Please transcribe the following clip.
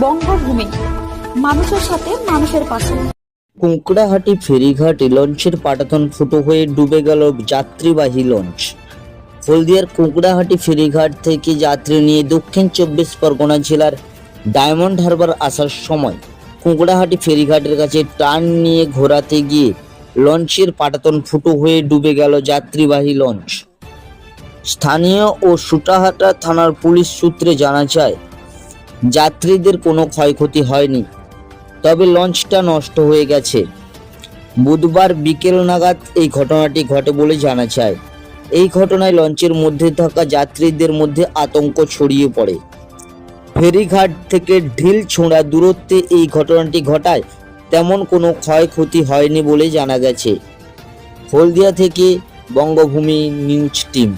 বঙ্গভূমি, মানুষের সাথে মানুষের পাশে। কুঁকড়াহাটি ফেরিঘাটে লঞ্চের পাটাতন ফুটো হয়ে ডুবে গেল যাত্রীবাহী লঞ্চ। হলদিয়ার কুঁকড়াহাটি ফেরিঘাট থেকে যাত্রী নিয়ে দক্ষিণ 24 পরগনা জেলার ডায়মন্ড হারবার আসার সময় কুঁকড়াহাটি ফেরিঘাটের কাছে টার্ন নিয়ে ঘোরাতে গিয়ে লঞ্চের পাটাতন ফুটো হয়ে ডুবে গেল যাত্রীবাহী লঞ্চ। স্থানীয় ও সুটাহাটা থানার পুলিশ সূত্রে জানা যায়, যাত্রীদের কোনো ক্ষয়ক্ষতি হয়নি, তবে লঞ্চটা নষ্ট হয়ে গেছে। বুধবার বিকেল নাগাদ এই ঘটনাটি ঘটে বলে জানা যায়। এই ঘটনায় লঞ্চের মধ্যে থাকা যাত্রীদের মধ্যে আতঙ্ক ছড়িয়ে পড়ে। ফেরিঘাট থেকে ঢিল ছোঁড়া দূরত্বে এই ঘটনাটি ঘটায় তেমন কোনো ক্ষয়ক্ষতি হয়নি বলে জানা গেছে। হলদিয়া থেকে বঙ্গভূমি নিউজ টিম।